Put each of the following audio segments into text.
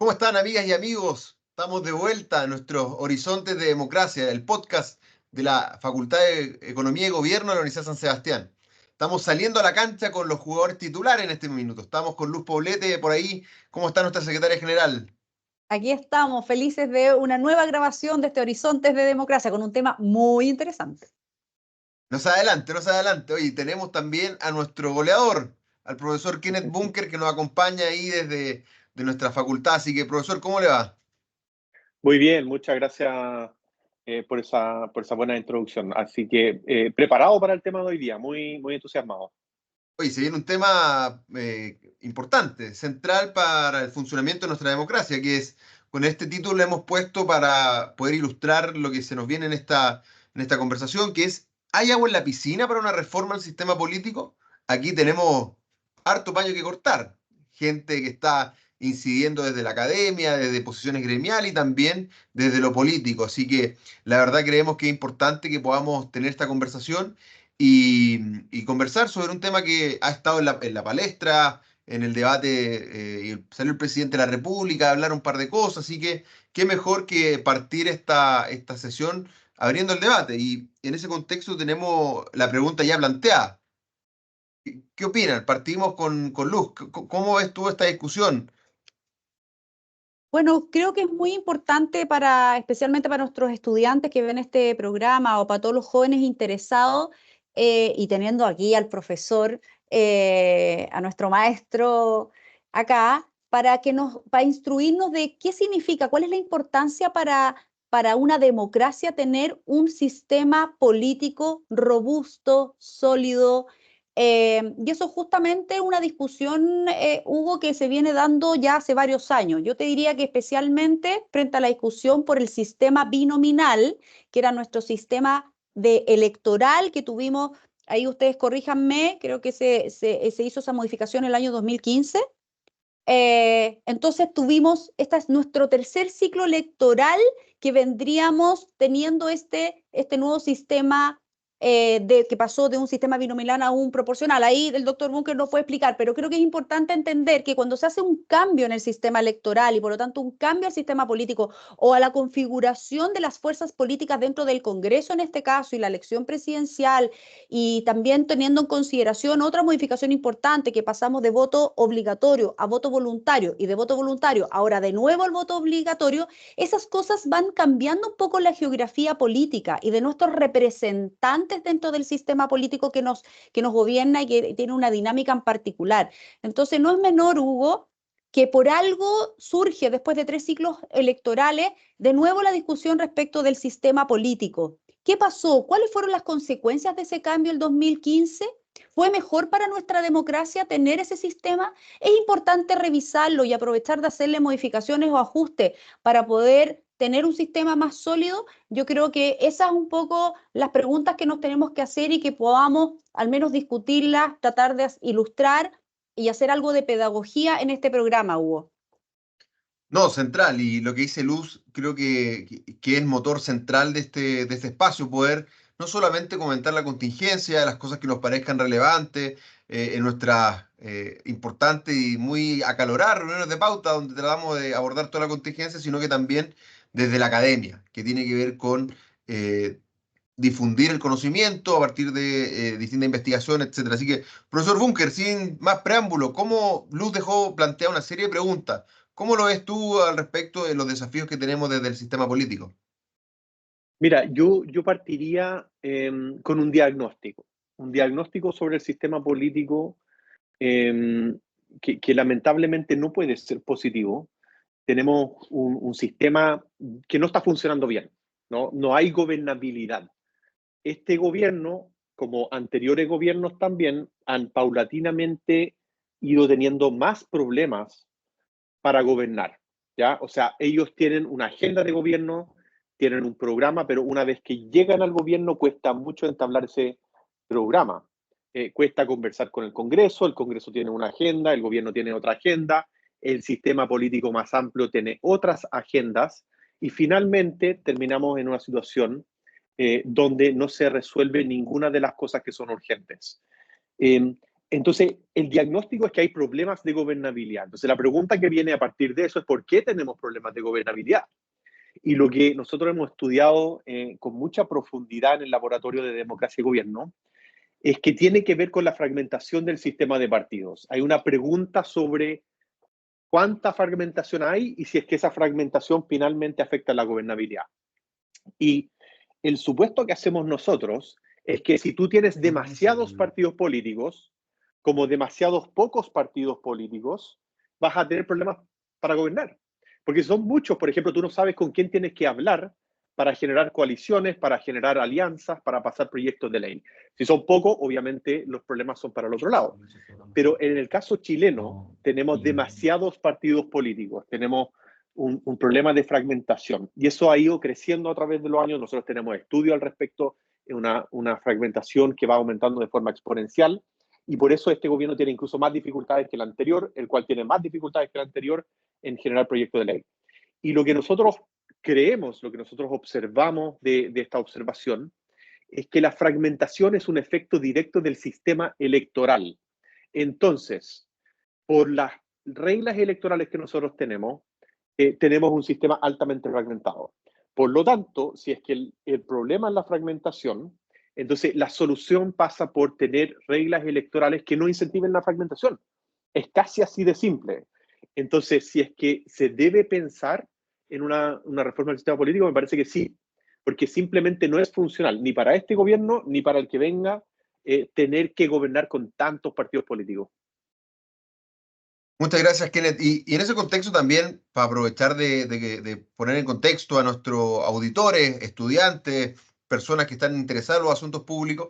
¿Cómo están, amigas y amigos? Estamos de vuelta a nuestros Horizontes de Democracia, el podcast de la Facultad de Economía y Gobierno de la Universidad de San Sebastián. Estamos saliendo a la cancha con los jugadores titulares en este minuto. Estamos con Luz Poblete por ahí. ¿Cómo está nuestra secretaria general? Aquí estamos, felices de una nueva grabación de este Horizontes de Democracia con un tema muy interesante. Nos adelante, nos adelante. Oye, tenemos también a nuestro goleador, al profesor Kenneth Bunker, que nos acompaña ahí desde de nuestra facultad. Así que, profesor, ¿cómo le va? Muy bien, muchas gracias por esa buena introducción. Así que preparado para el tema de hoy día, muy entusiasmado. Oye, se viene un tema importante, central para el funcionamiento de nuestra democracia, que es, con este título le hemos puesto para poder ilustrar lo que se nos viene en esta conversación, que es, ¿hay agua en la piscina para una reforma al sistema político? Aquí tenemos harto paño que cortar. Gente que está incidiendo desde la academia, desde posiciones gremiales y también desde lo político. Así que la verdad creemos que es importante que podamos tener esta conversación y conversar sobre un tema que ha estado en la palestra, en el debate, y salió el presidente de la República a hablar un par de cosas, así que qué mejor que partir esta sesión abriendo el debate. Y en ese contexto tenemos la pregunta ya planteada. ¿Qué opinan? Partimos con Luz. ¿Cómo ves tú esta discusión? Bueno, creo que es muy importante especialmente para nuestros estudiantes que ven este programa o para todos los jóvenes interesados y teniendo aquí al profesor, a nuestro maestro acá, para instruirnos de qué significa, cuál es la importancia para una democracia tener un sistema político robusto, sólido. Y eso justamente es una discusión, Hugo, que se viene dando ya hace varios años. Yo te diría que especialmente frente a la discusión por el sistema binominal, que era nuestro sistema electoral que tuvimos, ahí ustedes corríjanme, creo que se hizo esa modificación en el año 2015. Entonces este es nuestro tercer ciclo electoral que vendríamos teniendo este nuevo sistema que pasó de un sistema binominal a un proporcional. Ahí el doctor Bunker nos puede explicar, pero creo que es importante entender que cuando se hace un cambio en el sistema electoral y por lo tanto un cambio al sistema político o a la configuración de las fuerzas políticas dentro del Congreso en este caso y la elección presidencial, y también teniendo en consideración otra modificación importante, que pasamos de voto obligatorio a voto voluntario y de voto voluntario ahora de nuevo al voto obligatorio, esas cosas van cambiando un poco la geografía política y de nuestros representantes dentro del sistema político que nos gobierna y que tiene una dinámica en particular. Entonces no es menor, Hugo, que por algo surge después de 3 ciclos electorales de nuevo la discusión respecto del sistema político. ¿Qué pasó? ¿Cuáles fueron las consecuencias de ese cambio el 2015? ¿Fue mejor para nuestra democracia tener ese sistema? Es importante revisarlo y aprovechar de hacerle modificaciones o ajustes para poder tener un sistema más sólido. Yo creo que esas son un poco las preguntas que nos tenemos que hacer y que podamos al menos discutirlas, tratar de ilustrar y hacer algo de pedagogía en este programa, Hugo. No, central, y lo que dice Luz, creo que es motor central de este espacio, poder no solamente comentar la contingencia, las cosas que nos parezcan relevantes, en nuestras importantes y muy acaloradas reuniones de pauta, donde tratamos de abordar toda la contingencia, sino que también desde la academia, que tiene que ver con eh, difundir el conocimiento a partir de distintas investigaciones, etcétera. Así que, profesor Bunker, sin más preámbulo, ¿cómo Luz dejó planteada una serie de preguntas? ¿Cómo lo ves tú al respecto de los desafíos que tenemos desde el sistema político? Mira, yo partiría con un diagnóstico sobre el sistema político que lamentablemente no puede ser positivo. Tenemos un sistema que no está funcionando bien, ¿no? No hay gobernabilidad. Este gobierno, como anteriores gobiernos también, han paulatinamente ido teniendo más problemas para gobernar, ¿ya? O sea, ellos tienen una agenda de gobierno, tienen un programa, pero una vez que llegan al gobierno cuesta mucho entablar ese programa. Cuesta conversar con el Congreso tiene una agenda, el gobierno tiene otra agenda, el sistema político más amplio tiene otras agendas y finalmente terminamos en una situación donde no se resuelve ninguna de las cosas que son urgentes. Entonces, el diagnóstico es que hay problemas de gobernabilidad. Entonces, la pregunta que viene a partir de eso es ¿por qué tenemos problemas de gobernabilidad? Y lo que nosotros hemos estudiado con mucha profundidad en el Laboratorio de Democracia y Gobierno es que tiene que ver con la fragmentación del sistema de partidos. Hay una pregunta sobre cuánta fragmentación hay y si es que esa fragmentación finalmente afecta a la gobernabilidad. Y el supuesto que hacemos nosotros es que si tú tienes demasiados partidos políticos, como demasiados pocos partidos políticos, vas a tener problemas para gobernar. Porque si son muchos, por ejemplo, tú no sabes con quién tienes que hablar para generar coaliciones, para generar alianzas, para pasar proyectos de ley. Si son pocos, obviamente los problemas son para el otro lado. Pero en el caso chileno, tenemos demasiados partidos políticos, tenemos un problema de fragmentación. Y eso ha ido creciendo a través de los años. Nosotros tenemos estudios al respecto, una fragmentación que va aumentando de forma exponencial. Y por eso este gobierno tiene incluso más dificultades que el anterior, el cual tiene más dificultades que el anterior en generar proyectos de ley. Y lo que nosotros creemos, lo que nosotros observamos de esta observación, es que la fragmentación es un efecto directo del sistema electoral. Entonces, por las reglas electorales que nosotros tenemos un sistema altamente fragmentado. Por lo tanto, si es que el problema es la fragmentación, entonces la solución pasa por tener reglas electorales que no incentiven la fragmentación. Es casi así de simple. Entonces, si es que se debe pensar en una reforma del sistema político, me parece que sí, porque simplemente no es funcional ni para este gobierno ni para el que venga tener que gobernar con tantos partidos políticos. Muchas gracias, Kenneth. Y en ese contexto también, para aprovechar de poner en contexto a nuestros auditores, estudiantes, personas que están interesadas en los asuntos públicos,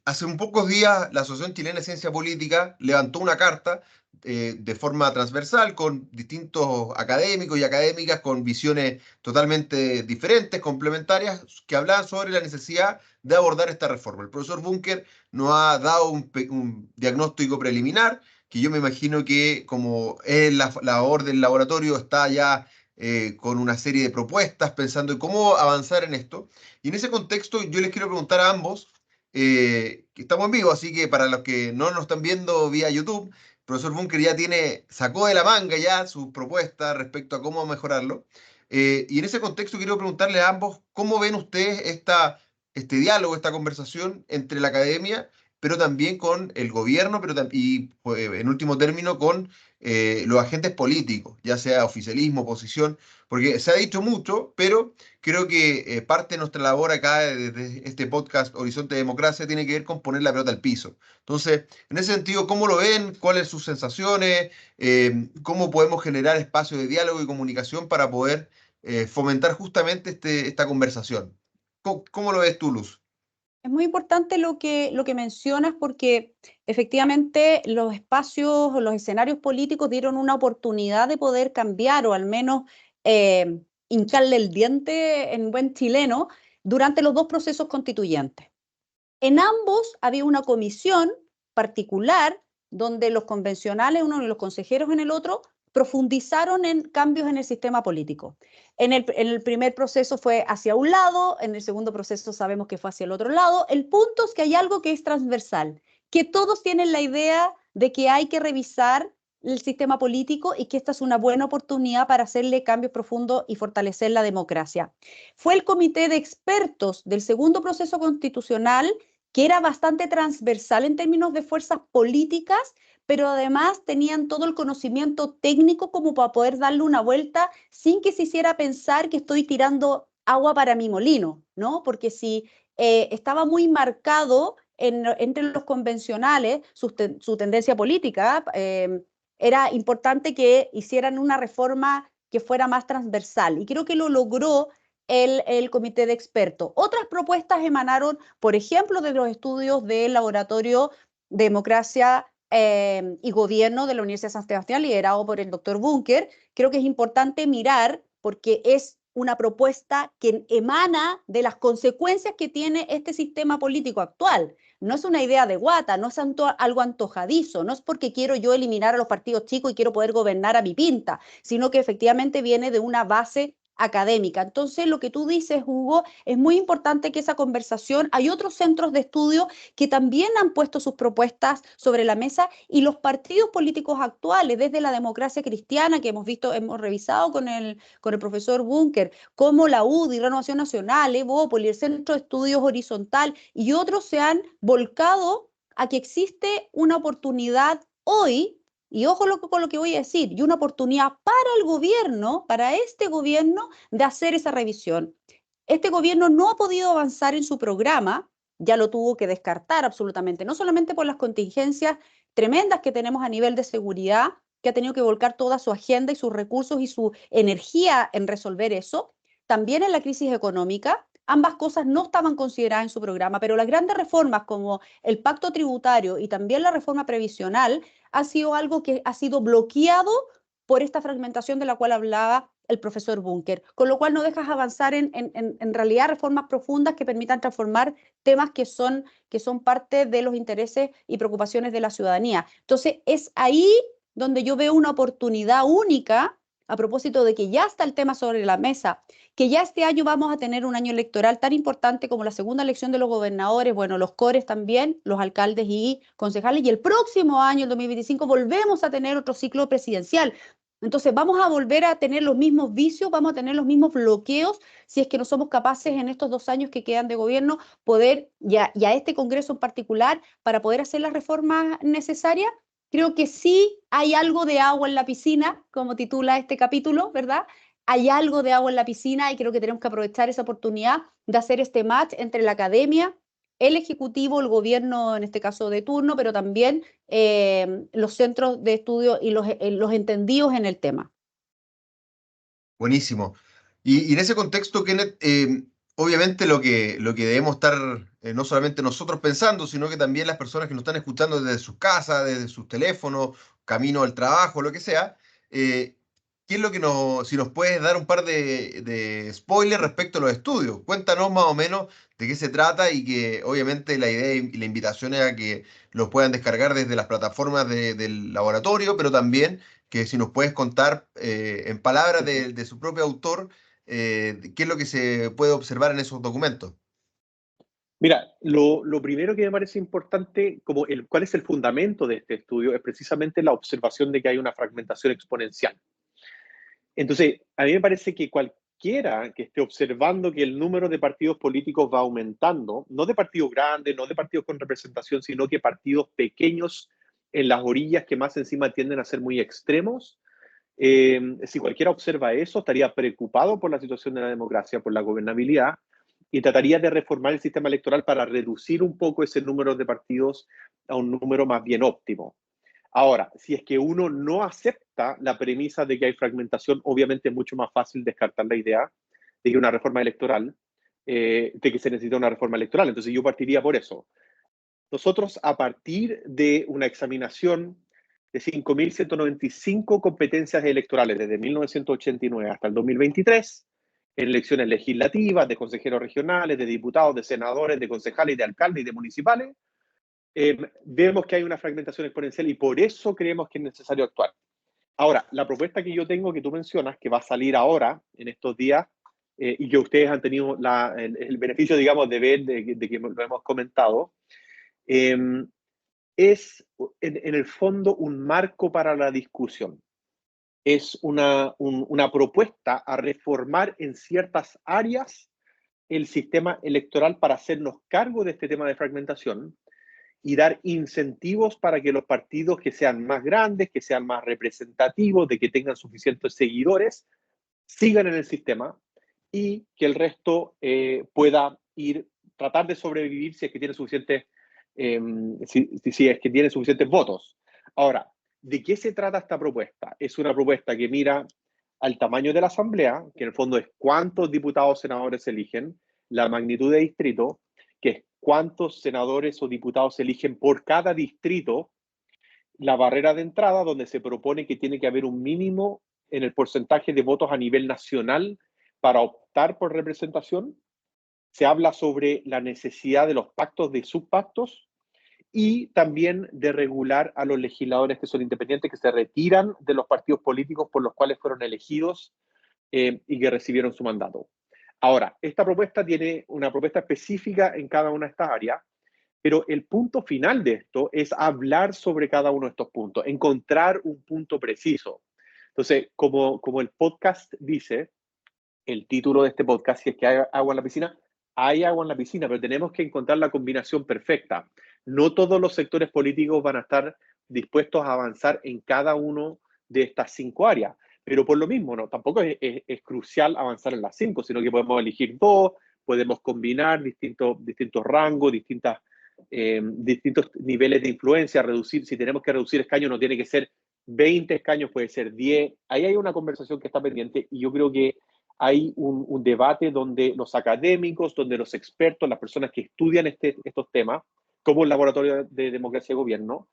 hace un pocos días la Asociación Chilena de Ciencia Política levantó una carta de forma transversal con distintos académicos y académicas con visiones totalmente diferentes, complementarias, que hablaban sobre la necesidad de abordar esta reforma. El profesor Bunker nos ha dado un diagnóstico preliminar que yo me imagino que como es la labor del laboratorio, está ya con una serie de propuestas pensando en cómo avanzar en esto. Y en ese contexto yo les quiero preguntar a ambos, que estamos en vivo, así que para los que no nos están viendo vía YouTube, el profesor Bunker ya sacó de la manga ya sus propuestas respecto a cómo mejorarlo. Y en ese contexto quiero preguntarle a ambos, ¿cómo ven ustedes este diálogo, esta conversación entre la academia pero también con el gobierno, y en último término con los agentes políticos, ya sea oficialismo, oposición, porque se ha dicho mucho, pero creo que parte de nuestra labor acá desde este podcast Horizonte de Democracia tiene que ver con poner la pelota al piso. Entonces, en ese sentido, ¿cómo lo ven? ¿Cuáles son sus sensaciones? ¿Cómo podemos generar espacio de diálogo y comunicación para poder fomentar justamente esta conversación? ¿Cómo lo ves tú, Luz? Es muy importante lo que mencionas porque efectivamente los espacios o los escenarios políticos dieron una oportunidad de poder cambiar o al menos hincarle el diente en buen chileno durante los dos procesos constituyentes. En ambos había una comisión particular donde los convencionales, uno y los consejeros en el otro, profundizaron en cambios en el sistema político. En el primer proceso fue hacia un lado, en el segundo proceso sabemos que fue hacia el otro lado. El punto es que hay algo que es transversal, que todos tienen la idea de que hay que revisar el sistema político y que esta es una buena oportunidad para hacerle cambios profundos y fortalecer la democracia. Fue el comité de expertos del segundo proceso constitucional que era bastante transversal en términos de fuerzas políticas, pero además tenían todo el conocimiento técnico como para poder darle una vuelta sin que se hiciera pensar que estoy tirando agua para mi molino, ¿no? Porque si estaba muy marcado entre los convencionales su tendencia política, era importante que hicieran una reforma que fuera más transversal. Y creo que lo logró el comité de expertos. Otras propuestas emanaron, por ejemplo, de los estudios del Laboratorio de Democracia y Gobierno de la Universidad de San Sebastián, liderado por el doctor Bunker. Creo que es importante mirar porque es una propuesta que emana de las consecuencias que tiene este sistema político actual. No es una idea de guata, no es algo antojadizo, no es porque quiero yo eliminar a los partidos chicos y quiero poder gobernar a mi pinta, sino que efectivamente viene de una base académica. Entonces, lo que tú dices, Hugo, es muy importante que esa conversación, hay otros centros de estudio que también han puesto sus propuestas sobre la mesa y los partidos políticos actuales, desde la democracia cristiana que hemos visto, hemos revisado con el profesor Bunker, como la UDI, Renovación Nacional, Evópolis, el Centro de Estudios Horizontal y otros se han volcado a que existe una oportunidad hoy. Y ojo con lo que voy a decir, y una oportunidad para el gobierno, para este gobierno, de hacer esa revisión. Este gobierno no ha podido avanzar en su programa, ya lo tuvo que descartar absolutamente, no solamente por las contingencias tremendas que tenemos a nivel de seguridad, que ha tenido que volcar toda su agenda y sus recursos y su energía en resolver eso, también en la crisis económica. Ambas cosas no estaban consideradas en su programa, pero las grandes reformas como el pacto tributario y también la reforma previsional ha sido algo que ha sido bloqueado por esta fragmentación de la cual hablaba el profesor Bunker, con lo cual no dejas avanzar en realidad reformas profundas que permitan transformar temas que son parte de los intereses y preocupaciones de la ciudadanía. Entonces, es ahí donde yo veo una oportunidad única a propósito de que ya está el tema sobre la mesa, que ya este año vamos a tener un año electoral tan importante como la segunda elección de los gobernadores, bueno, los cores también, los alcaldes y concejales, y el próximo año, el 2025, volvemos a tener otro ciclo presidencial. Entonces vamos a volver a tener los mismos vicios, vamos a tener los mismos bloqueos, si es que no somos capaces en estos 2 años que quedan de gobierno, poder, y a este Congreso en particular, para poder hacer las reformas necesarias. Creo que sí hay algo de agua en la piscina, como titula este capítulo, ¿verdad? Hay algo de agua en la piscina y creo que tenemos que aprovechar esa oportunidad de hacer este match entre la academia, el ejecutivo, el gobierno, en este caso de turno, pero también los centros de estudio y los entendidos en el tema. Buenísimo. Y en ese contexto, Kenneth, obviamente lo que debemos estar no solamente nosotros pensando, sino que también las personas que nos están escuchando desde sus casas, desde sus teléfonos, camino al trabajo, lo que sea, ¿qué es lo que si nos puedes dar un par de spoilers respecto a los estudios? Cuéntanos más o menos de qué se trata y que obviamente la idea y la invitación es a que los puedan descargar desde las plataformas del laboratorio, pero también que si nos puedes contar en palabras de su propio autor, qué es lo que se puede observar en esos documentos. Mira, lo primero que me parece importante, como cuál es el fundamento de este estudio, es precisamente la observación de que hay una fragmentación exponencial. Entonces, a mí me parece que cualquiera que esté observando que el número de partidos políticos va aumentando, no de partidos grandes, no de partidos con representación, sino que partidos pequeños en las orillas que más encima tienden a ser muy extremos, si cualquiera observa eso, estaría preocupado por la situación de la democracia, por la gobernabilidad, y trataría de reformar el sistema electoral para reducir un poco ese número de partidos a un número más bien óptimo. Ahora, si es que uno no acepta la premisa de que hay fragmentación, obviamente es mucho más fácil descartar la idea de que una reforma electoral, de que se necesita una reforma electoral. Entonces yo partiría por eso. Nosotros, a partir de una examinación de 5.195 competencias electorales desde 1989 hasta el 2023, en elecciones legislativas, de consejeros regionales, de diputados, de senadores, de concejales, de alcaldes y de municipales, vemos que hay una fragmentación exponencial y por eso creemos que es necesario actuar. Ahora, la propuesta que yo tengo, que tú mencionas, que va a salir ahora, en estos días, y que ustedes han tenido el beneficio, digamos, de ver, de que lo hemos comentado, es en el fondo un marco para la discusión. Es una propuesta a reformar en ciertas áreas el sistema electoral para hacernos cargo de este tema de fragmentación y dar incentivos para que los partidos que sean más grandes, que sean más representativos, de que tengan suficientes seguidores, sigan en el sistema y que el resto pueda tratar de sobrevivir si es que tiene suficientes si es que tiene suficientes votos. Ahora, ¿de qué se trata esta propuesta? Es una propuesta que mira al tamaño de la asamblea, que en el fondo es cuántos diputados o senadores se eligen, la magnitud de distrito, que es cuántos senadores o diputados se eligen por cada distrito, la barrera de entrada, donde se propone que tiene que haber un mínimo en el porcentaje de votos a nivel nacional para optar por representación. Se habla sobre la necesidad de los pactos de subpactos y también de regular a los legisladores que son independientes, que se retiran de los partidos políticos por los cuales fueron elegidos y que recibieron su mandato. Ahora, esta propuesta tiene una propuesta específica en cada una de estas áreas, pero el punto final de esto es hablar sobre cada uno de estos puntos, encontrar un punto preciso. Entonces, como el podcast dice, el título de este podcast, si es que hay agua en la piscina, hay agua en la piscina, pero tenemos que encontrar la combinación perfecta. No todos los sectores políticos van a estar dispuestos a avanzar en cada uno de estas 5 áreas, pero por lo mismo, no, tampoco es crucial avanzar en las 5, sino que podemos elegir 2, podemos combinar distintos rangos, distintos niveles de influencia, reducir, si tenemos que reducir escaños, no tiene que ser 20 escaños, puede ser 10. Ahí hay una conversación que está pendiente y yo creo que hay un debate donde los académicos, donde los expertos, las personas que estudian estos temas, como el Laboratorio de Democracia y Gobierno,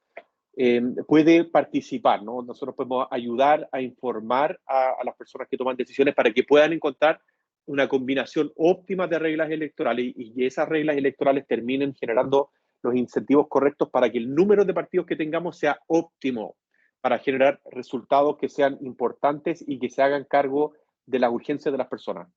puede participar, ¿no? Nosotros podemos ayudar a informar a las personas que toman decisiones para que puedan encontrar una combinación óptima de reglas electorales y que esas reglas electorales terminen generando los incentivos correctos para que el número de partidos que tengamos sea óptimo, para generar resultados que sean importantes y que se hagan cargo de las urgencias de las personas.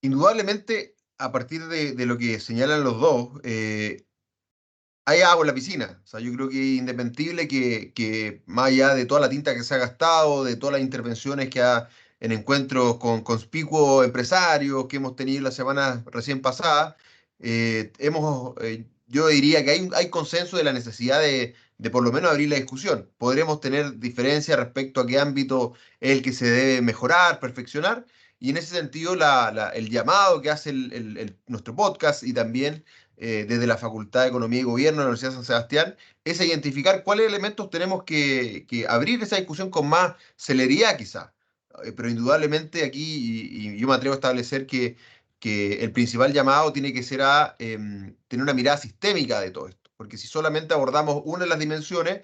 Indudablemente, a partir de lo que señalan los dos, hay agua en la piscina. O sea, yo creo que es indesmentible que más allá de toda la tinta que se ha gastado, de todas las intervenciones que ha en encuentros con conspicuos empresarios que hemos tenido la semana recién pasada, yo diría que hay consenso de la necesidad de por lo menos abrir la discusión. Podremos tener diferencias respecto a qué ámbito es el que se debe mejorar, perfeccionar, y en ese sentido el llamado que hace nuestro podcast y también desde la Facultad de Economía y Gobierno de la Universidad de San Sebastián, es identificar cuáles elementos tenemos que abrir esa discusión con más celeridad quizá. Pero indudablemente aquí, y yo me atrevo a establecer que el principal llamado tiene que ser a tener una mirada sistémica de todo esto. Porque si solamente abordamos una de las dimensiones,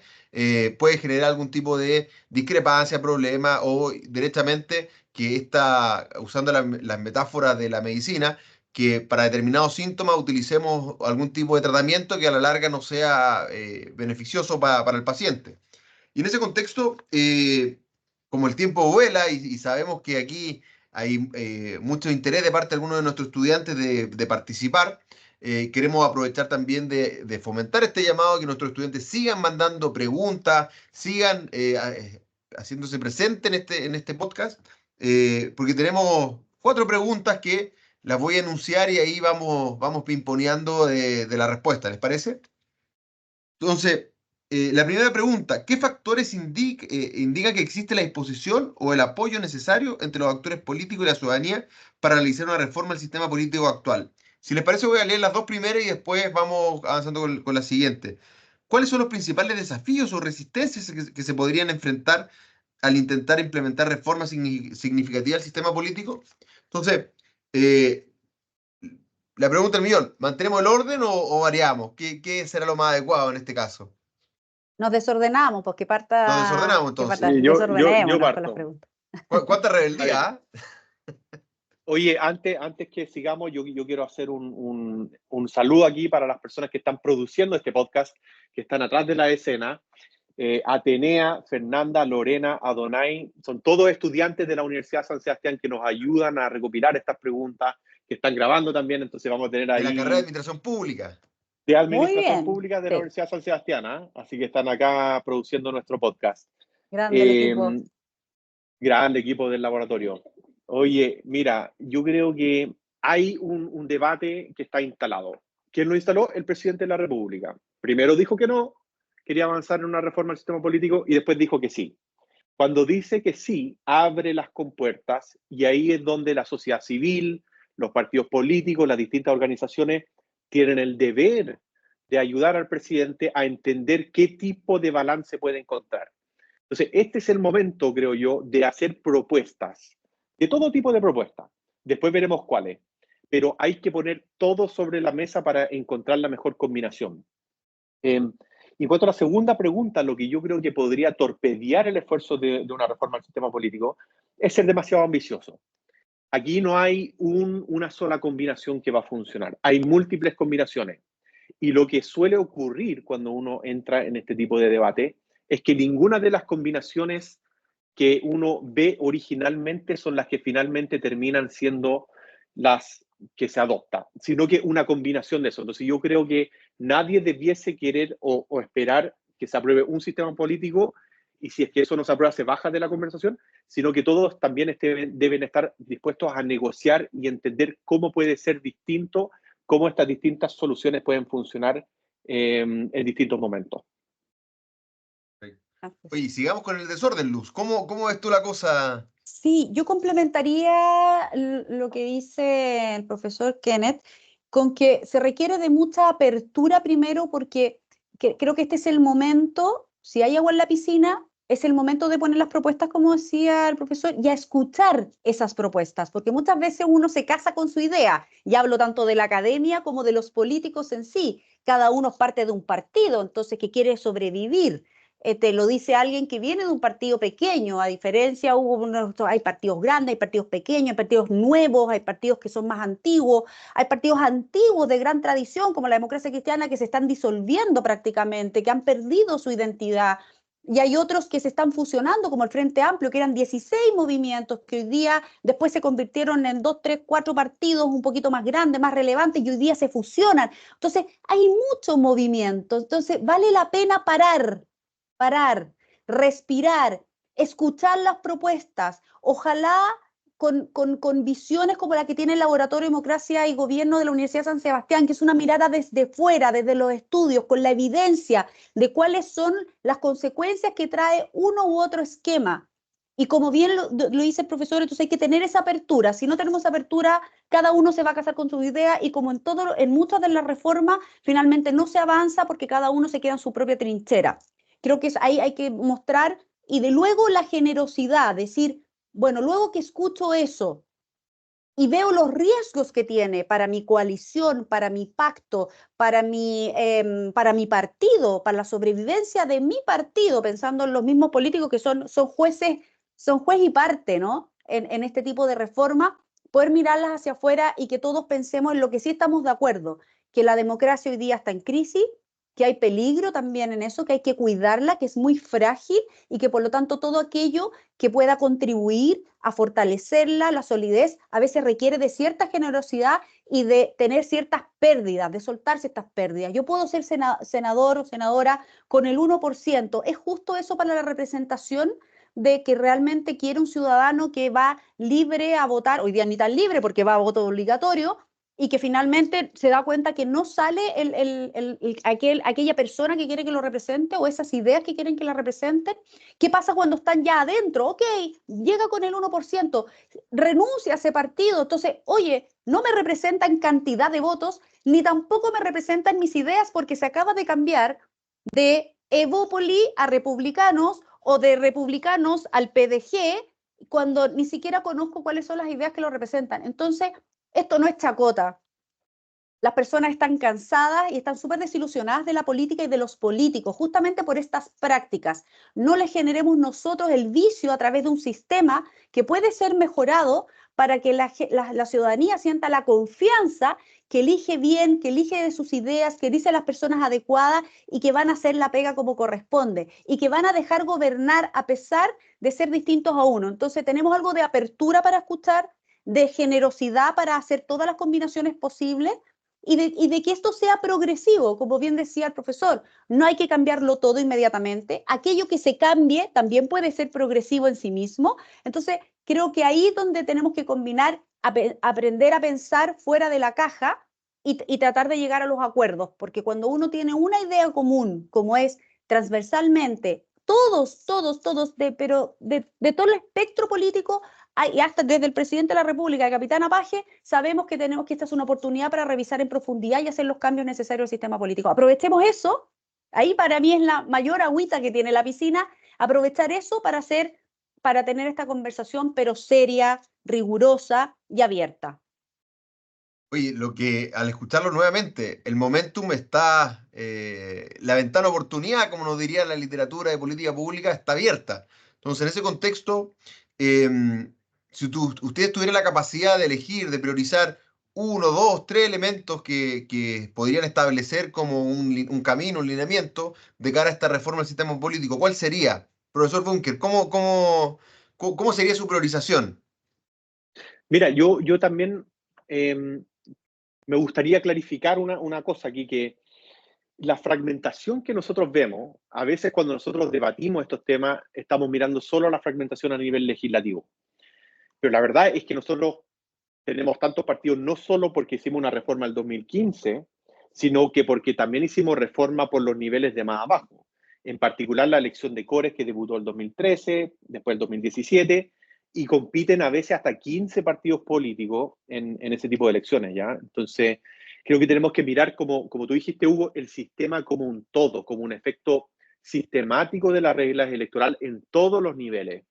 puede generar algún tipo de discrepancia, problema o directamente que esta, usando las metáforas de la medicina, que para determinados síntomas utilicemos algún tipo de tratamiento que a la larga no sea beneficioso para el paciente. Y en ese contexto, como el tiempo vuela y sabemos que aquí hay mucho interés de parte de algunos de nuestros estudiantes de participar, queremos aprovechar también de fomentar este llamado, que nuestros estudiantes sigan mandando preguntas, sigan haciéndose presentes en este podcast, porque tenemos 4 preguntas que las voy a enunciar y ahí vamos pimponeando de la respuesta, ¿les parece? Entonces, la primera pregunta, ¿qué factores indican que existe la disposición o el apoyo necesario entre los actores políticos y la ciudadanía para realizar una reforma al sistema político actual? Si les parece, voy a leer las 2 primeras y después vamos avanzando con la siguiente. ¿Cuáles son los principales desafíos o resistencias que se podrían enfrentar al intentar implementar reformas significativas al sistema político? Entonces, eh, la pregunta del millón, ¿mantenemos el orden o variamos? ¿Qué será lo más adecuado en este caso? Nos desordenamos, pues Nos desordenamos que entonces. parta, Sí, yo desordenémonos con las parto. preguntas. ¿Cuánta A ver, rebeldía? ¿Ah? oye, antes que sigamos, yo quiero hacer un saludo aquí para las personas que están produciendo este podcast, que están atrás de la escena. Atenea, Fernanda, Lorena, Adonai, son todos estudiantes de la Universidad de San Sebastián que nos ayudan a recopilar estas preguntas, que están grabando también, entonces vamos a tener De la carrera de ahí administración pública. de Muy Administración bien, Pública de la sí, Universidad de San Sebastián, ¿eh? Así que están acá produciendo nuestro podcast. grande el equipo. Eh, Grande equipo del laboratorio. Oye, mira, yo creo que hay un debate que está instalado. ¿Quién lo instaló? El presidente de la República. Primero dijo que no, quería avanzar en una reforma del sistema político y después dijo que sí. Cuando dice que sí, abre las compuertas y ahí es donde la sociedad civil, los partidos políticos, las distintas organizaciones tienen el deber de ayudar al presidente a entender qué tipo de balance puede encontrar. Entonces, este es el momento, creo yo, de hacer propuestas, de todo tipo de propuestas. Después veremos cuáles. Pero hay que poner todo sobre la mesa para encontrar la mejor combinación. En cuanto a la segunda pregunta, lo que yo creo que podría torpedear el esfuerzo de una reforma del sistema político es ser demasiado ambicioso. Aquí no hay una sola combinación que va a funcionar. Hay múltiples combinaciones. Y lo que suele ocurrir cuando uno entra en este tipo de debate es que ninguna de las combinaciones que uno ve originalmente son las que finalmente terminan siendo las que se adopta, sino que una combinación de eso. Entonces yo creo que nadie debiese querer o esperar que se apruebe un sistema político y si es que eso no se aprueba se baja de la conversación, sino que todos también deben estar dispuestos a negociar y entender cómo puede ser distinto, cómo estas distintas soluciones pueden funcionar en distintos momentos. Oye, sigamos con el desorden, Luz. ¿Cómo ves tú la cosa? Sí, yo complementaría lo que dice el profesor Kenneth con que se requiere de mucha apertura primero porque creo que este es el momento, si hay agua en la piscina, es el momento de poner las propuestas, como decía el profesor, y a escuchar esas propuestas, porque muchas veces uno se casa con su idea, y hablo tanto de la academia como de los políticos en sí, cada uno es parte de un partido, entonces que quiere sobrevivir. Te lo dice alguien que viene de un partido pequeño, a diferencia, hay partidos grandes, hay partidos pequeños, hay partidos nuevos, hay partidos que son más antiguos, hay partidos antiguos de gran tradición, como la democracia cristiana, que se están disolviendo prácticamente, que han perdido su identidad. Y hay otros que se están fusionando, como el Frente Amplio, que eran 16 movimientos, que hoy día después se convirtieron en 2, 3, 4 partidos un poquito más grandes, más relevantes, y hoy día se fusionan. Entonces, hay mucho movimiento. Entonces, vale la pena parar, respirar, escuchar las propuestas, ojalá con visiones como la que tiene el Laboratorio de Democracia y Gobierno de la Universidad de San Sebastián, que es una mirada desde fuera, desde los estudios, con la evidencia de cuáles son las consecuencias que trae uno u otro esquema. Y como bien lo dice el profesor, entonces hay que tener esa apertura. Si no tenemos apertura, cada uno se va a casar con su idea y como en muchas de las reformas, finalmente no se avanza porque cada uno se queda en su propia trinchera. Creo que ahí hay que mostrar y de luego la generosidad, decir, bueno, luego que escucho eso y veo los riesgos que tiene para mi coalición, para mi pacto, para mi partido, para la sobrevivencia de mi partido, pensando en los mismos políticos que son jueces, son juez y parte, ¿no? En este tipo de reforma, poder mirarlas hacia afuera y que todos pensemos en lo que sí estamos de acuerdo, que la democracia hoy día está en crisis, que hay peligro también en eso, que hay que cuidarla, que es muy frágil y que por lo tanto todo aquello que pueda contribuir a fortalecerla, la solidez, a veces requiere de cierta generosidad y de tener ciertas pérdidas, de soltarse estas pérdidas. Yo puedo ser senador o senadora con el 1%. ¿Es justo eso para la representación de que realmente quiere un ciudadano que va libre a votar? Hoy día ni tan libre porque va a voto obligatorio, y que finalmente se da cuenta que no sale aquella persona que quiere que lo represente o esas ideas que quieren que la representen. ¿Qué pasa cuando están ya adentro? Ok, llega con el 1%, renuncia a ese partido, entonces, oye, no me representa en cantidad de votos, ni tampoco me representa en mis ideas porque se acaba de cambiar de Evópoli a republicanos o de republicanos al PDG cuando ni siquiera conozco cuáles son las ideas que lo representan. Entonces, esto no es chacota. Las personas están cansadas y están súper desilusionadas de la política y de los políticos, justamente por estas prácticas. No les generemos nosotros el vicio a través de un sistema que puede ser mejorado para que la ciudadanía sienta la confianza que elige bien, que elige de sus ideas, que dice a las personas adecuadas y que van a hacer la pega como corresponde y que van a dejar gobernar a pesar de ser distintos a uno. Entonces tenemos algo de apertura para escuchar, de generosidad para hacer todas las combinaciones posibles y de que esto sea progresivo, como bien decía el profesor. No hay que cambiarlo todo inmediatamente. Aquello que se cambie también puede ser progresivo en sí mismo. Entonces, creo que ahí es donde tenemos que combinar, aprender a pensar fuera de la caja y tratar de llegar a los acuerdos, porque cuando uno tiene una idea común, como es transversalmente, todos, pero de todo el espectro político, y hasta desde el presidente de la República, el capitán Apaje, sabemos que tenemos que esta es una oportunidad para revisar en profundidad y hacer los cambios necesarios al sistema político. Aprovechemos eso, ahí para mí es la mayor agüita que tiene la piscina, aprovechar eso para tener esta conversación, pero seria, rigurosa y abierta. Oye, lo que al escucharlo nuevamente, el momentum está, la ventana de oportunidad, como nos diría la literatura de política pública, está abierta. Entonces, en ese contexto, si ustedes tuvieran la capacidad de elegir, de priorizar uno, dos, tres elementos que podrían establecer como un camino, un lineamiento de cara a esta reforma del sistema político, ¿cuál sería? Profesor Bunker, ¿cómo sería su priorización? Mira, yo también me gustaría clarificar una cosa aquí, que la fragmentación que nosotros vemos, a veces cuando nosotros debatimos estos temas, estamos mirando solo la fragmentación a nivel legislativo. Pero la verdad es que nosotros tenemos tantos partidos no solo porque hicimos una reforma el 2015, sino que porque también hicimos reforma por los niveles de más abajo. En particular la elección de Cores, que debutó el 2013, después el 2017, y compiten a veces hasta 15 partidos políticos en ese tipo de elecciones, ¿ya? Entonces, creo que tenemos que mirar, como tú dijiste, Hugo, el sistema como un todo, como un efecto sistemático de las reglas electorales en todos los niveles.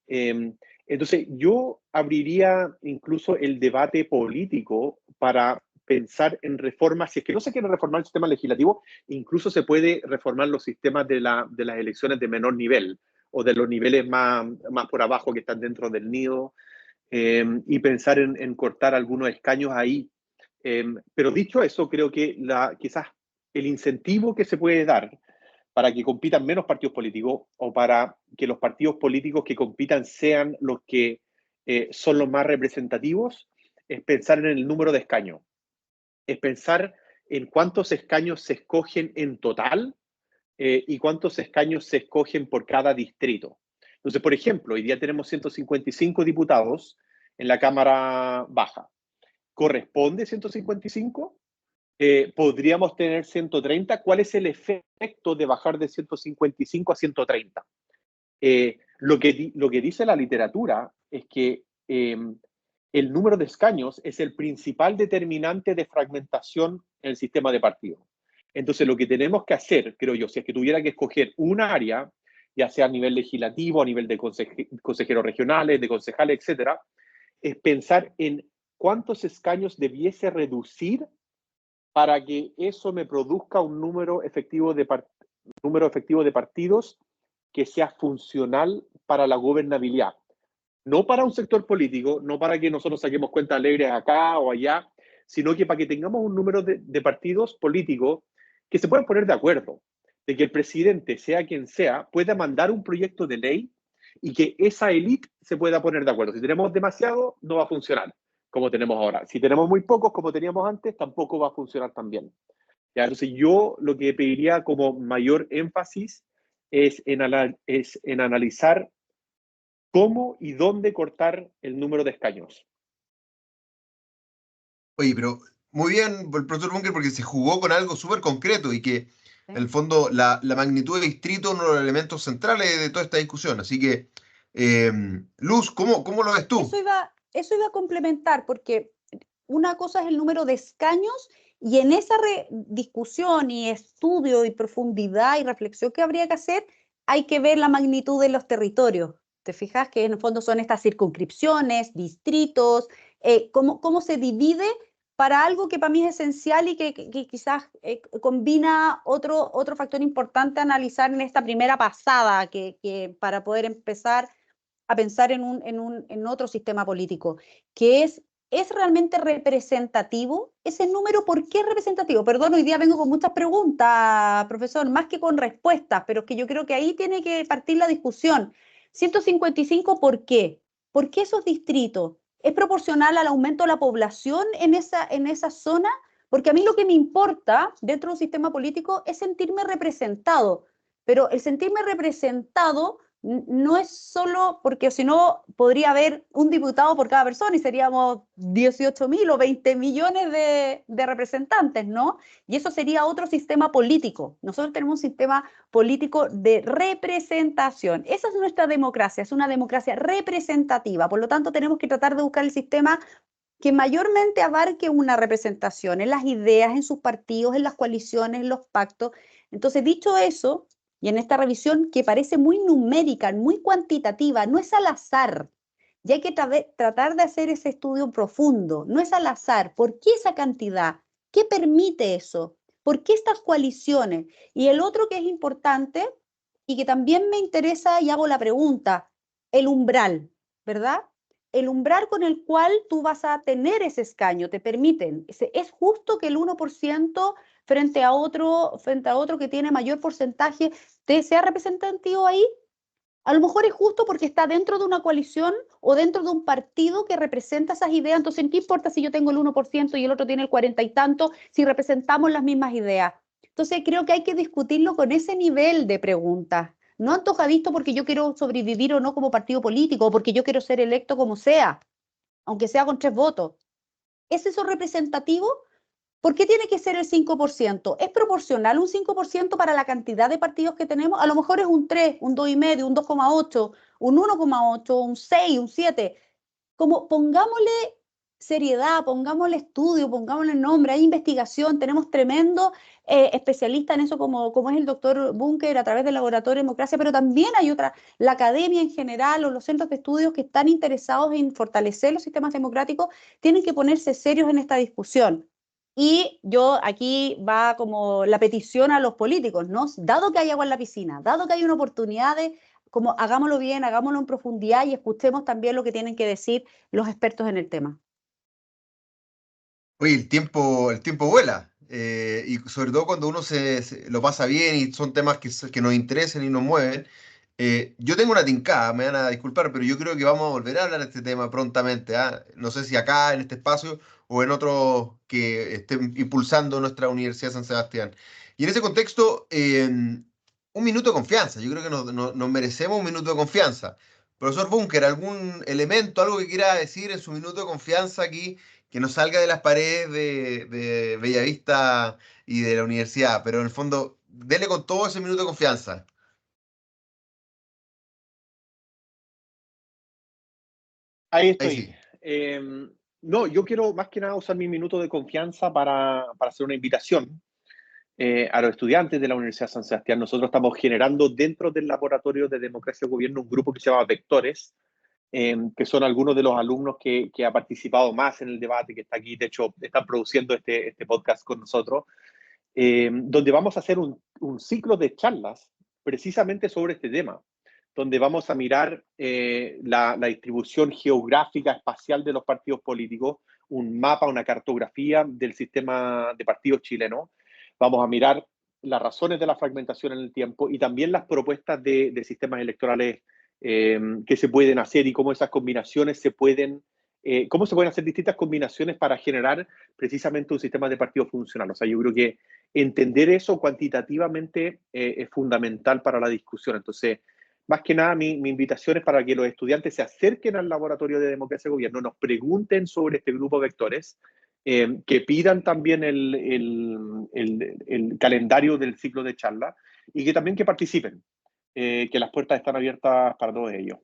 Entonces, yo abriría incluso el debate político para pensar en reformas. Si es que no se quiere reformar el sistema legislativo, incluso se puede reformar los sistemas de las elecciones de menor nivel o de los niveles más por abajo que están dentro del nido, y pensar en cortar algunos escaños ahí. Pero dicho eso, creo que quizás el incentivo que se puede dar para que compitan menos partidos políticos o para que los partidos políticos que compitan sean los que son los más representativos, es pensar en el número de escaños, es pensar en cuántos escaños se escogen en total, y cuántos escaños se escogen por cada distrito. Entonces, por ejemplo, hoy día tenemos 155 diputados en la Cámara Baja. ¿Corresponde 155? Podríamos tener 130. ¿Cuál es el efecto de bajar de 155 a 130? Lo que dice la literatura es que el número de escaños es el principal determinante de fragmentación en el sistema de partidos. Entonces, lo que tenemos que hacer, creo yo, si es que tuviera que escoger un área, ya sea a nivel legislativo, a nivel de consejeros regionales, de concejales, etcétera, es pensar en cuántos escaños debiese reducir para que eso me produzca un número efectivo de partidos que sea funcional para la gobernabilidad. No para un sector político, no para que nosotros saquemos cuentas alegres acá o allá, sino que para que tengamos un número de partidos políticos que se puedan poner de acuerdo, de que el presidente, sea quien sea, pueda mandar un proyecto de ley y que esa élite se pueda poner de acuerdo. Si tenemos demasiado, no va a funcionar como tenemos ahora. Si tenemos muy pocos, como teníamos antes, tampoco va a funcionar tan bien. ¿Ya? Entonces yo lo que pediría como mayor énfasis es en analizar cómo y dónde cortar el número de escaños. Oye, pero muy bien el profesor Bunker porque se jugó con algo súper concreto y que en el fondo la magnitud de distrito es uno de los elementos centrales de toda esta discusión. Así que, Luz, ¿cómo lo ves tú? Eso iba a complementar, porque una cosa es el número de escaños y en esa discusión y estudio y profundidad y reflexión que habría que hacer, hay que ver la magnitud de los territorios. ¿Te fijas que en el fondo son estas circunscripciones, distritos, cómo se divide para algo que para mí es esencial y que quizás combina otro factor importante a analizar en esta primera pasada, que para poder empezar a pensar en otro sistema político, que ¿es realmente representativo ese número? ¿Por qué es representativo? Perdón, hoy día vengo con muchas preguntas, profesor, más que con respuestas, pero es que yo creo que ahí tiene que partir la discusión. 155, ¿por qué? ¿Por qué esos distritos? ¿Es proporcional al aumento de la población en esa zona? Porque a mí lo que me importa dentro de un sistema político es sentirme representado, pero el sentirme representado no es solo porque si no podría haber un diputado por cada persona y seríamos 18.000 o 20 millones de representantes, ¿no? Y eso sería otro sistema político. Nosotros tenemos un sistema político de representación. Esa es nuestra democracia, es una democracia representativa. Por lo tanto, tenemos que tratar de buscar el sistema que mayormente abarque una representación en las ideas, en sus partidos, en las coaliciones, en los pactos. Entonces, dicho eso, y en esta revisión que parece muy numérica, muy cuantitativa, no es al azar, y hay que tratar de hacer ese estudio profundo, no es al azar. ¿Por qué esa cantidad? ¿Qué permite eso? ¿Por qué estas coaliciones? Y el otro que es importante y que también me interesa y hago la pregunta, el umbral, ¿verdad? El umbral con el cual tú vas a tener ese escaño, te permiten. ¿Es justo que el 1% frente a otro que tiene mayor porcentaje te sea representativo ahí? A lo mejor es justo porque está dentro de una coalición o dentro de un partido que representa esas ideas. Entonces, ¿qué importa si yo tengo el 1% y el otro tiene el 40 y tanto, si representamos las mismas ideas? Entonces, creo que hay que discutirlo con ese nivel de preguntas. No antojadisto porque yo quiero sobrevivir o no como partido político, o porque yo quiero ser electo como sea, aunque sea con 3 votos. ¿Es eso representativo? ¿Por qué tiene que ser el 5%? ¿Es proporcional un 5% para la cantidad de partidos que tenemos? A lo mejor es un 3, un 2,5, un 2,8, un 1,8, un 6, un 7. Como pongámosle seriedad, pongámosle estudio, pongámosle nombre, hay investigación, tenemos tremendo especialistas en eso como es el doctor Bunker a través del Laboratorio de Democracia, pero también hay otra, la academia en general o los centros de estudios que están interesados en fortalecer los sistemas democráticos, tienen que ponerse serios en esta discusión. Y yo aquí va como la petición a los políticos, ¿no? Dado que hay agua en la piscina, dado que hay una oportunidad de, como hagámoslo bien, hagámoslo en profundidad y escuchemos también lo que tienen que decir los expertos en el tema. Oye, el tiempo vuela, y sobre todo cuando uno lo pasa bien y son temas que nos interesan y nos mueven. Yo tengo una tincada, me van a disculpar, pero yo creo que vamos a volver a hablar de este tema prontamente, ¿ah? No sé si acá, en este espacio, o en otros que estén impulsando nuestra Universidad de San Sebastián. Y en ese contexto, un minuto de confianza. Yo creo que nos merecemos un minuto de confianza. Profesor Bunker, ¿algún elemento, algo que quiera decir en su minuto de confianza aquí? Que no salga de las paredes de Bellavista y de la universidad, pero en el fondo, dele con todo ese minuto de confianza. Ahí Ahí estoy. sí. No, yo quiero más que nada usar mi minuto de confianza para hacer una invitación a los estudiantes de la Universidad de San Sebastián. Nosotros estamos generando dentro del Laboratorio de Democracia y Gobierno un grupo que se llama Vectores, que son algunos de los alumnos que ha participado más en el debate, que está aquí, de hecho, están produciendo este podcast con nosotros, donde vamos a hacer un ciclo de charlas precisamente sobre este tema, donde vamos a mirar la distribución geográfica espacial de los partidos políticos, un mapa, una cartografía del sistema de partidos chileno. Vamos a mirar las razones de la fragmentación en el tiempo y también las propuestas de sistemas electorales que se pueden hacer y cómo esas combinaciones cómo se pueden hacer distintas combinaciones para generar precisamente un sistema de partidos funcional. O sea, yo creo que entender eso cuantitativamente es fundamental para la discusión. Entonces, más que nada, mi invitación es para que los estudiantes se acerquen al Laboratorio de Democracia y Gobierno, nos pregunten sobre este grupo de vectores, que pidan también el calendario del ciclo de charla y que también que participen, que las puertas están abiertas para todos ellos.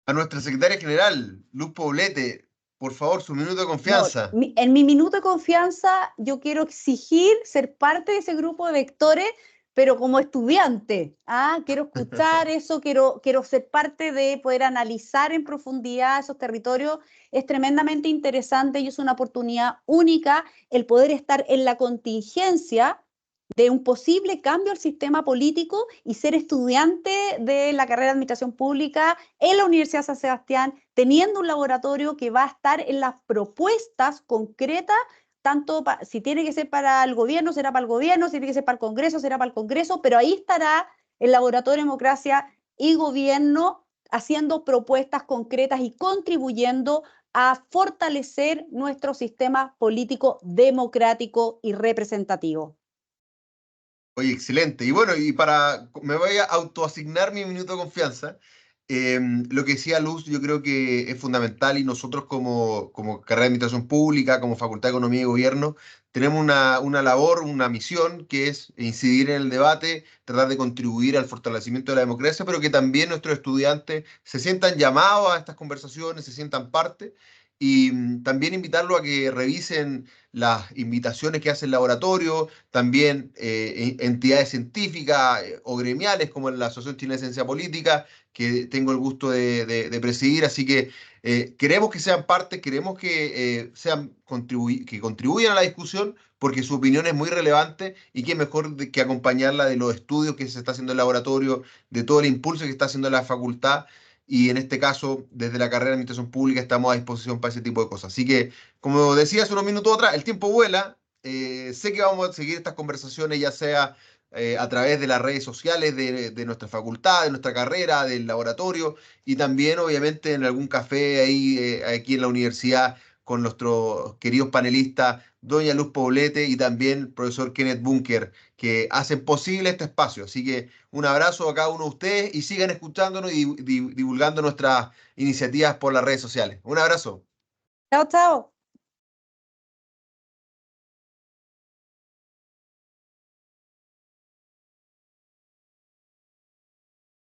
A nuestra secretaria general, Luz Poblete, por favor, su minuto de No, confianza. en mi minuto de confianza yo quiero exigir ser parte de ese grupo de vectores, pero como estudiante. Quiero escuchar eso, quiero ser parte de poder analizar en profundidad esos territorios. Es tremendamente interesante y es una oportunidad única el poder estar en la contingencia de un posible cambio al sistema político y ser estudiante de la carrera de Administración Pública en la Universidad de San Sebastián, teniendo un laboratorio que va a estar en las propuestas concretas, tanto si tiene que ser para el gobierno, será para el gobierno, si tiene que ser para el Congreso, será para el Congreso, pero ahí estará el Laboratorio de Democracia y Gobierno haciendo propuestas concretas y contribuyendo a fortalecer nuestro sistema político democrático y representativo. Oye, excelente. Y bueno, me voy a autoasignar mi minuto de confianza. Lo que decía Luz, yo creo que es fundamental y nosotros como carrera de Administración Pública, como Facultad de Economía y Gobierno, tenemos una labor, una misión que es incidir en el debate, tratar de contribuir al fortalecimiento de la democracia, pero que también nuestros estudiantes se sientan llamados a estas conversaciones, se sientan parte y también invitarlos a que revisen las invitaciones que hace el laboratorio, también entidades científicas o gremiales como la Asociación Chilena de Ciencia Política, que tengo el gusto de presidir, así que queremos que sean parte, queremos que, que contribuyan a la discusión, porque su opinión es muy relevante y qué mejor que acompañarla de los estudios que se está haciendo en el laboratorio, de todo el impulso que está haciendo la facultad, y en este caso, desde la carrera de Administración Pública, estamos a disposición para ese tipo de cosas. Así que, como decía hace unos minutos atrás, el tiempo vuela. Sé que vamos a seguir estas conversaciones, ya sea a través de las redes sociales de nuestra facultad, de nuestra carrera, del laboratorio, y también obviamente en algún café ahí, aquí en la universidad con nuestros queridos panelistas, doña Luz Poblete y también el profesor Kenneth Bunker, que hacen posible este espacio. Así que un abrazo a cada uno de ustedes y sigan escuchándonos y divulgando nuestras iniciativas por las redes sociales. Un abrazo. Chao, chao.